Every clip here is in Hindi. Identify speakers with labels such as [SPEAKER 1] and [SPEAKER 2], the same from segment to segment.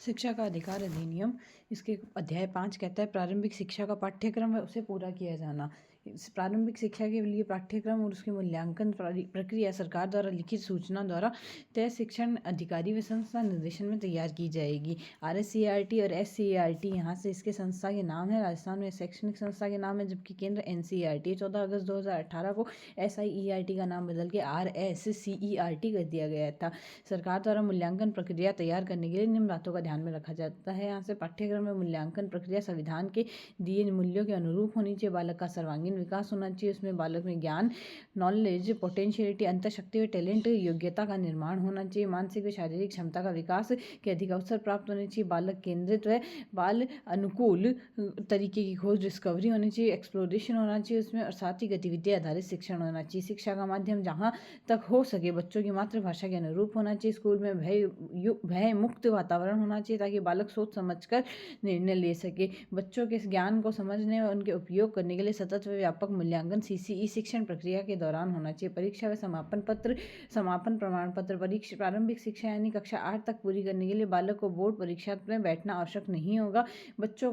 [SPEAKER 1] शिक्षा का अधिकार अधिनियम इसके अध्याय 5 कहता है प्रारंभिक शिक्षा का पाठ्यक्रम है उसे पूरा किया जाना। इस प्रारंभिक शिक्षा के लिए पाठ्यक्रम और उसके मूल्यांकन प्रक्रिया सरकार द्वारा लिखित सूचना द्वारा तय शिक्षण अधिकारी व संस्था निर्देशन में तैयार की जाएगी। RSCERT और SCERT यहाँ से इसके संस्था के नाम है। राजस्थान में शैक्षणिक संस्था के नाम है, जबकि केंद्र NCERT 14 अगस्त 2018 को SIERT का नाम बदल के RSCERT कर दिया गया था। सरकार द्वारा मूल्यांकन प्रक्रिया तैयार करने के लिए निम्न बातों का ध्यान में रखा जाता है। यहाँ से पाठ्यक्रम में मूल्यांकन प्रक्रिया संविधान के दिए मूल्यों के अनुरूप होनी चाहिए। बालक का सर्वांगीण विकास होना चाहिए। उसमें बालक में ज्ञान, नॉलेज, पोटेंशियलिटी, अंतःशक्ति व टैलेंट, योग्यता का निर्माण होना चाहिए। मानसिक व शारीरिक क्षमता का विकास के अधिक अवसर प्राप्त होने चाहिए। बालक केंद्रित व बाल अनुकूल तरीके की खोज डिस्कवरी होनी चाहिए। एक्सप्लोरेशन होना चाहिए उसमें, और साथ ही गतिविधि आधारित शिक्षण होना चाहिए। शिक्षा का माध्यम जहाँ तक हो सके बच्चों की मातृभाषा के अनुरूप होना चाहिए। स्कूल में भय मुक्त वातावरण होना चाहिए ताकि बालक सोच समझकर निर्णय ले सके। बच्चों के ज्ञान को समझने और उनके उपयोग करने के लिए सतत व व्यापक मूल्यांकन CCE शिक्षण प्रक्रिया के दौरान होना चाहिए। परीक्षा व समापन प्रमाण पत्र परीक्षा प्रारंभिक शिक्षा यानी कक्षा 8 तक पूरी करने के लिए बालक को बोर्ड परीक्षा में बैठना आवश्यक नहीं होगा। बच्चों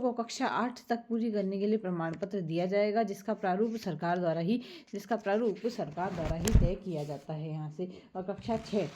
[SPEAKER 1] को कक्षा 8 तक पूरी करने के लिए प्रमाण पत्र दिया जाएगा, जिसका प्रारूप सरकार द्वारा ही तय किया जाता है। यहाँ से और कक्षा 6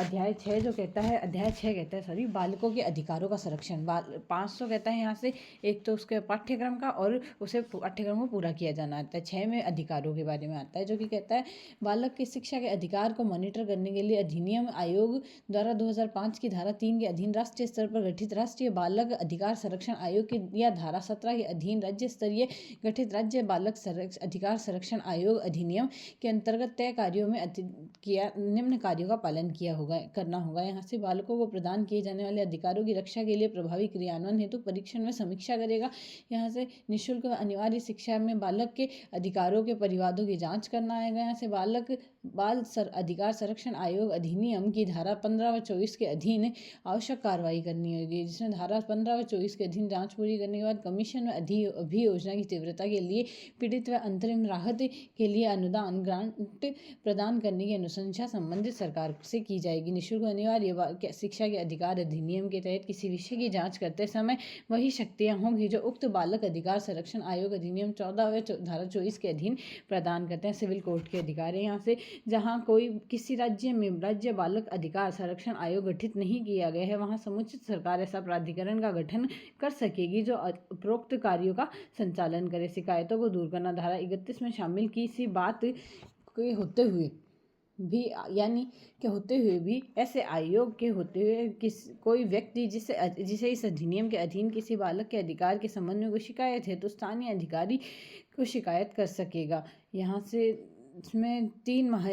[SPEAKER 1] अध्याय 6 जो कहता है बालकों के अधिकारों का संरक्षण। 500 कहता है यहाँ से, एक तो उसके पाठ्यक्रम का और उसे पाठ्यक्रम को पूरा किया जाना आता है। 6 में अधिकारों के बारे में आता है, जो कि कहता है बालक की शिक्षा के अधिकार को मॉनिटर करने के लिए अधिनियम आयोग द्वारा 2005 की धारा 3 के अधीन राष्ट्रीय स्तर पर गठित राष्ट्रीय बालक अधिकार संरक्षण आयोग की या धारा 17 के अधीन राज्य स्तरीय गठित राज्य बालक अधिकार संरक्षण आयोग अधिनियम के अंतर्गत तय कार्यों में निम्न कार्यों का पालन करना होगा। यहाँ से बालकों को प्रदान किए जाने वाले अधिकारों की रक्षा के लिए प्रभावी क्रियान्वयन हेतु परीक्षण में समीक्षा करेगा। यहाँ से निःशुल्क व अनिवार्य शिक्षा में बालक के अधिकारों के परिवादों की जांच करना आएगा। यहाँ से अधिकार संरक्षण आयोग अधिनियम की धारा 15 व 24 के अधीन आवश्यक कार्रवाई करनी होगी, जिसमें धारा 15 व 24 के अधीन जांच पूरी करने के बाद कमीशन व अभियोजना की तीव्रता के लिए पीड़ित व अंतरिम राहत के लिए अनुदान ग्रांट प्रदान करने की अनुशंसा संबंधित सरकार से की जाएगी। निःशुल्क अनिवार्य शिक्षा के अधिकार अधिनियम के तहत किसी विषय की जांच करते समय वही शक्तियां होंगी जो उक्त बालक अधिकार संरक्षण आयोग अधिनियम 14 व धारा 24 के अधीन प्रदान करते हैं। सिविल कोर्ट के अधिकार है। यहाँ से जहाँ कोई किसी राज्य में राज्य बालक अधिकार संरक्षण आयोग गठित नहीं किया गया है, वहाँ समुचित सरकार ऐसा प्राधिकरण का गठन कर सकेगी जो उपरोक्त कार्यों का संचालन करे। शिकायतों को दूर करना। धारा 31 में शामिल किसी बात के होते हुए भी ऐसे आयोग के होते हुए कोई व्यक्ति जिसे इस अधिनियम के अधीन किसी बालक के अधिकार के संबंध में कोई शिकायत है तो स्थानीय अधिकारी को शिकायत कर सकेगा। यहाँ से इसमें 3 माह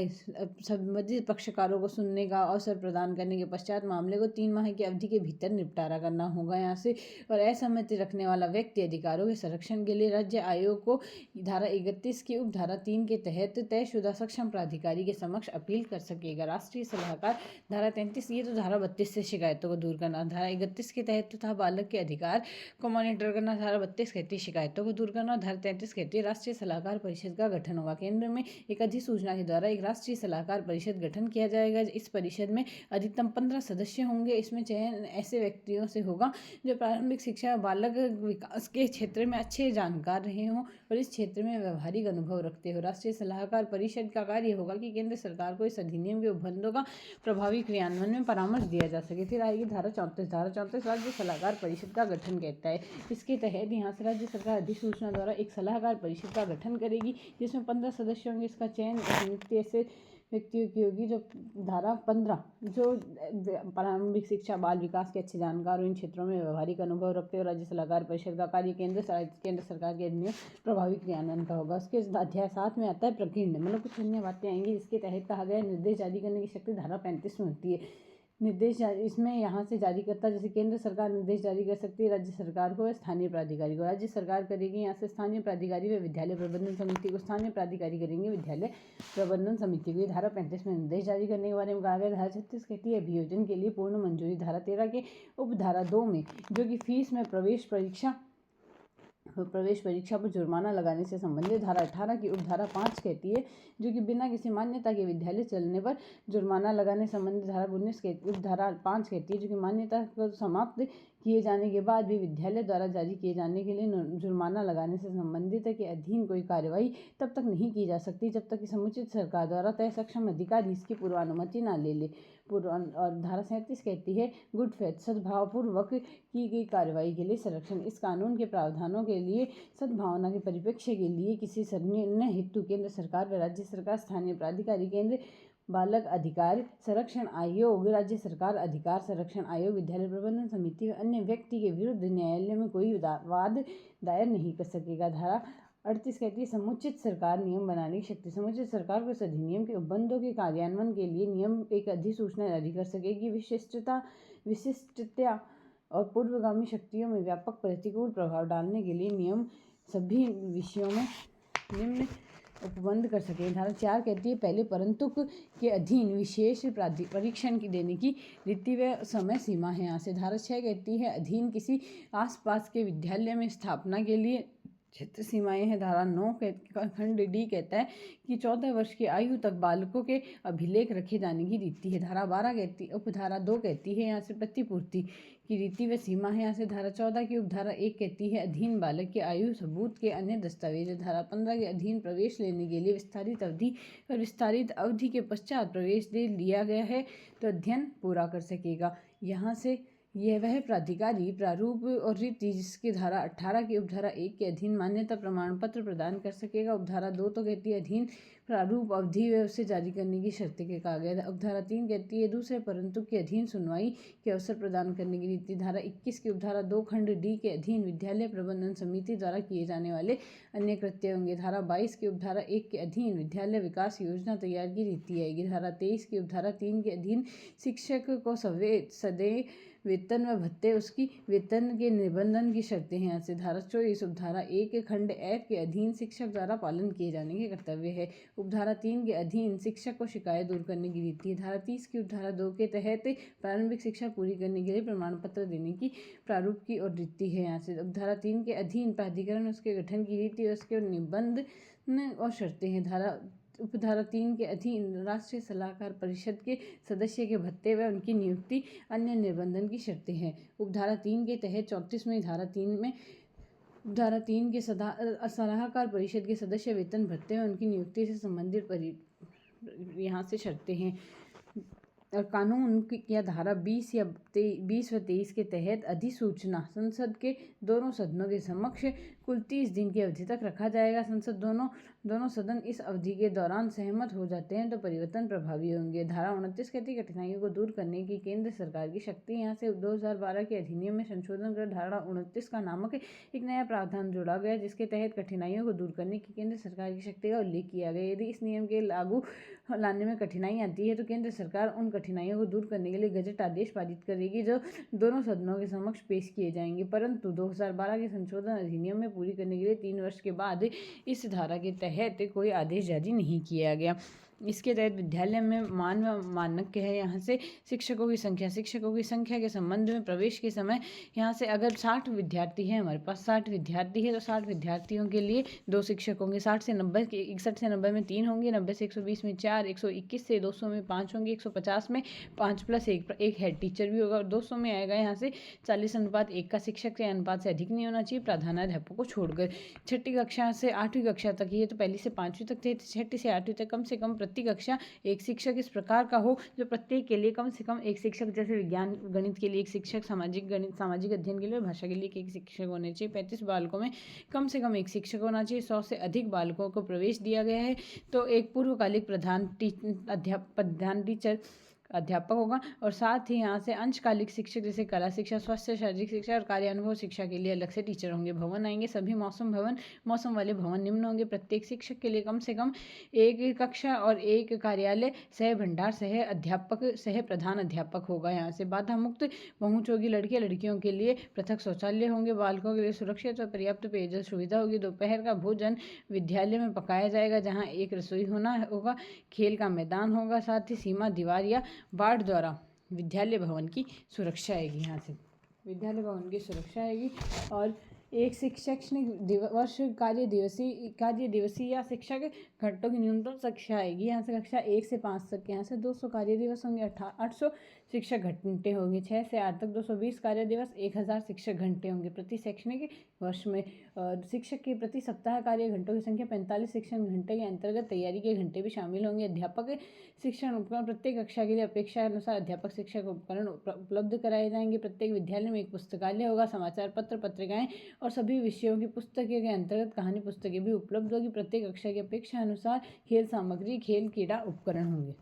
[SPEAKER 1] संबंधित पक्षकारों को सुनने का अवसर प्रदान करने के पश्चात मामले को 3 माह की अवधि के भीतर निपटारा करना होगा। यहाँ से और असहमति रखने वाला व्यक्ति अधिकारों के संरक्षण के लिए राज्य आयोग को धारा 31 की उप धारा 3 के तहत तयशुदा सक्षम प्राधिकारी के समक्ष अपील कर सकेगा। राष्ट्रीय सलाहकार धारा 33, ये तो धारा 32 से शिकायतों को दूर करना। धारा 31 के तहत तथा बालक के अधिकार को मॉनिटर करना। धारा 32 कहती है शिकायतों को दूर करना। धारा 33 कहती है राष्ट्रीय सलाहकार परिषद का गठन होगा। केंद्र में एक अधिसूचना के द्वारा एक राष्ट्रीय सलाहकार परिषद गठन किया जाएगा। इस परिषद में अधिकतम 15 सदस्य होंगे। इसमें चयन ऐसे व्यक्तियों से होगा जो प्रारंभिक शिक्षा बालक विकास के क्षेत्र में अच्छे जानकार रहे हों और इस क्षेत्र में व्यवहारिक अनुभव रखते हो। राष्ट्रीय सलाहकार परिषद का कार्य होगा कि केंद्र सरकार को इस अधिनियम के उपबंधों का प्रभावी क्रियान्वयन में परामर्श दिया जा सके। फिर आएगी धारा 34। धारा 34 राज्य सलाहकार परिषद का गठन कहता है। इसके तहत यहाँ से राज्य सरकार अधिसूचना द्वारा एक सलाहकार परिषद का गठन करेगी, जिसमें 15 सदस्य होंगे। इसका चयन नियुक्ति ऐसे व्यक्तियों की होगी जो धारा 15 जो प्रारंभिक शिक्षा बाल विकास के अच्छे जानकार हो, इन क्षेत्रों में व्यवहारिक अनुभव रखते हो। राज्य सलाहकार परिषद का कार्य केंद्र सरकार के अधिनियम प्रभावी क्रियान्वयन का होगा। उसके अध्याय 7 में आता है प्रकीर्ण, मतलब कुछ अन्य बातें आएंगी जिसके तहत कहा गया निर्देश जारी करने की शक्ति धारा 35 में होती है। इसमें यहाँ से जारी करता, जैसे केंद्र सरकार निर्देश जारी कर सकती है राज्य सरकार को, स्थानीय प्राधिकारी को। राज्य सरकार करेगी यहाँ से स्थानीय प्राधिकारी व विद्यालय प्रबंधन समिति को। स्थानीय प्राधिकारी करेंगे विद्यालय प्रबंधन समिति को। धारा 35 में निर्देश जारी करने के बारे में कहा गया। धारा 36 कहती है अभियोजन के लिए पूर्ण मंजूरी। धारा 13 के उप धारा 2 में जो कि फीस में प्रवेश परीक्षा प्रवेश परीक्षा पर जुर्माना लगाने से संबंधित धारा 18 की उपधारा 5 कहती है, जो कि बिना किसी मान्यता के विद्यालय चलने पर जुर्माना लगाने संबंधित धारा 19 के उपधारा 5 कहती है, जो कि मान्यता को समाप्त किए जाने के बाद भी विद्यालय द्वारा जारी किए जाने के लिए जुर्माना लगाने से संबंधित के अधीन कोई कार्रवाई तब तक नहीं की जा सकती जब तक कि समुचित सरकार द्वारा तय सक्षम अधिकारी इसकी पूर्वानुमति न ले ले। और धारा 37 कहती है, गुड फेथ सद्भावपूर्वक की गई कार्रवाई के लिए संरक्षण। इस कानून के प्रावधानों के लिए सद्भावना के परिप्रेक्ष्य के लिए किसी निर्णय हेतु केंद्र सरकार व राज्य सरकार, स्थानीय प्राधिकारी, केंद्र बालक अधिकार संरक्षण आयोग, राज्य सरकार अधिकार संरक्षण आयोग, विद्यालय प्रबंधन समिति व अन्य व्यक्ति के विरुद्ध न्यायालय में कोई वाद दायर नहीं कर सकेगा। धारा 38 कहती है, समुचित सरकार नियम बनाने की शक्ति। समुचित सरकार को इस अधिनियम के उपबंधों के कार्यान्वयन के लिए नियम एक अधिसूचना जारी कर सकेगी। विशिष्टता और पूर्वगामी शक्तियों में व्यापक प्रतिकूल प्रभाव डालने के लिए नियम सभी विषयों में निम्न उपबंध कर सके। धारा 4 कहती है, पहले परंतुक के अधीन विशेष परीक्षण की देने की रीति व समय सीमा है। यहाँ से धारा 6 कहती है, अधीन किसी आसपास के विद्यालय में स्थापना के लिए क्षेत्र सीमाएं हैं। धारा 9 खंड डी कहता है कि 14 वर्ष की आयु तक बालकों के अभिलेख रखे जाने की रीति है। धारा 12 कहती उपधारा 2 कहती है, यहाँ से प्रतिपूर्ति की रीति व सीमा है। यहाँ से धारा 14 की उपधारा 1 कहती है, अधीन बालक के आयु सबूत के अन्य दस्तावेज। धारा 15 के अधीन प्रवेश लेने के लिए विस्तारित अवधि और विस्तारित अवधि के पश्चात प्रवेश दे लिया गया है तो अध्ययन पूरा कर सकेगा। यहाँ से यह वह प्राधिकारी प्रारूप और रीति जिसकी धारा 18 की उपधारा 1 के अधीन मान्यता प्रमाण पत्र प्रदान कर सकेगा। उपधारा 2 तो कहती है, अधीन प्रारूप अवधि व उसे जारी करने की शर्तें के कहा गया। उपधारा 3 कहती है, दूसरे परंतु के अधीन सुनवाई के अवसर प्रदान करने की रीति। धारा 21 की उपधारा 2 खंड डी के अधीन विद्यालय प्रबंधन समिति द्वारा किए जाने वाले अन्य कृत्य होंगे। धारा 22 की उपधारा 1 के अधीन विद्यालय विकास योजना तैयार की रीति आएगी। धारा 23 की उपधारा 3 के अधीन शिक्षक को सदैव वेतन व भत्ते उसकी वेतन के निबंधन की शर्तें हैं। यहाँ से धारा 24 उपधारा 1 खंड एफ के अधीन शिक्षक द्वारा पालन किए जाने के कर्तव्य है। उपधारा 3 के अधीन शिक्षक को शिकायत दूर करने की रीति है। धारा 30 की उपधारा 2 के तहत प्रारंभिक शिक्षा पूरी करने के लिए प्रमाण पत्र देने की प्रारूप की और रीति है। यहाँ से उपधारा 3 के अधीन प्राधिकरण उसके गठन की रीति और उसके निबंध और शर्तें हैं। उपधारा 3 के अधीन राष्ट्रीय सलाहकार परिषद के सदस्य के भत्ते व उनकी नियुक्ति अन्य निबंधन की शर्तें हैं। उपधारा 3 के तहत 34वें धारा 3 में उपधारा 3 के सलाहकार परिषद के सदस्य वेतन भत्ते व उनकी नियुक्ति से संबंधित यहाँ से शर्तें हैं। और कानून या धारा 20 या 20 व 23 के तहत अधिसूचना संसद के दोनों सदनों के समक्ष कुल 30 दिन की अवधि तक रखा जाएगा। संसद दोनों सदन इस अवधि के दौरान सहमत हो जाते हैं तो परिवर्तन प्रभावी होंगे। धारा 29 कहती है, कठिनाइयों को दूर करने की केंद्र सरकार की शक्ति। यहाँ से 2012 के अधिनियम में संशोधन कर धारा 29 का नामक एक नया प्रावधान जोड़ा गया, जिसके तहत कठिनाइयों को दूर करने की केंद्र सरकार की शक्ति का उल्लेख किया गया। यदि इस नियम के लागू लाने में कठिनाई आती है तो केंद्र सरकार उन कठिनाइयों को दूर करने के लिए गजट आदेश पारित करेगी, जो दोनों सदनों के समक्ष पेश किए जाएंगे। परंतु 2012 के संशोधन अधिनियम में पूरी करने के लिए 3 वर्ष के बाद इस धारा के तहत कोई आदेश जारी नहीं किया गया। इसके तहत विद्यालय में मानक है। यहाँ से शिक्षकों की संख्या के संबंध में प्रवेश के समय यहाँ से अगर 60 विद्यार्थी हैं, हमारे पास 60 विद्यार्थी है तो 60 विद्यार्थियों के लिए 2 शिक्षक होंगे। 60 से 90 61 से 90 में 3 होंगे, 90 से 120 में 4, 121 से 200 में 5 होंगे, 150 में 5 + 1 हेड टीचर भी होगा और 200 में आएगा यहाँ से 40:1 का शिक्षक के अनुपात से अधिक नहीं होना चाहिए, प्राधान्याध्यापक को छोड़कर। 6ठी कक्षा से 8वीं कक्षा तक, ये तो पहली से 5वीं तक थे, 6ठी से 8वीं तक कम से कम प्रति कक्षा एक शिक्षक इस प्रकार का हो जो प्रत्येक के लिए कम से कम एक शिक्षक, जैसे विज्ञान गणित के लिए एक शिक्षक, सामाजिक अध्ययन के लिए, भाषा के लिए एक शिक्षक होने चाहिए। 35 बालकों में कम से कम एक शिक्षक होना चाहिए। 100 से अधिक बालकों को प्रवेश दिया गया है तो एक पूर्वकालिक प्रधान टीचर अध्यापक होगा और साथ ही यहाँ से अंशकालिक शिक्षक जैसे कला शिक्षा, स्वास्थ्य, शारीरिक शिक्षा और कार्यानुभव शिक्षा के लिए अलग से टीचर होंगे। भवन आएंगे सभी मौसम वाले भवन निम्न होंगे। प्रत्येक शिक्षक के लिए कम से कम एक कक्षा और एक कार्यालय, सह भंडार, सह अध्यापक, सह प्रधान अध्यापक होगा। यहाँ से बाधा मुक्त पहुँच होगी। लड़कियों के लिए पृथक शौचालय होंगे। बालकों के लिए सुरक्षित और पर्याप्त पेयजल सुविधा होगी। दोपहर का भोजन विद्यालय में पकाया जाएगा जहाँ एक रसोई होगा। खेल का मैदान होगा। साथ ही सीमा दीवार या वार्ड द्वारा विद्यालय भवन की सुरक्षा आएगी। यहाँ से विद्यालय भवन की सुरक्षा आएगी और एक शैक्षणिक वर्ष कार्य दिवसीय या शिक्षक घंटों की न्यूनतम संख्या आएगी। यहाँ से कक्षा 1 से 5 तक, यहाँ से 200 कार्य दिवस होंगे, 800 शिक्षक घंटे होंगे। 6 से 8 तक 220 कार्य दिवस, 1000 शिक्षक घंटे होंगे प्रति शैक्षणिक वर्ष में। शिक्षक के प्रति सप्ताह कार्य घंटों की संख्या 45 शिक्षण घंटे के अंतर्गत तैयारी के घंटे भी शामिल होंगे। अध्यापक शिक्षण उपकरण, प्रत्येक कक्षा के लिए अपेक्षा अनुसार अध्यापक शिक्षक उपकरण उपलब्ध कराए जाएंगे। प्रत्येक विद्यालय में एक पुस्तकालय होगा। समाचार पत्र, पत्रिकाएं और सभी विषयों की पुस्तकें के अंतर्गत कहानी पुस्तकें भी उपलब्ध होगी। प्रत्येक कक्षा की अपेक्षा अनुसार खेल सामग्री, खेल क्रीड़ा उपकरण होंगे।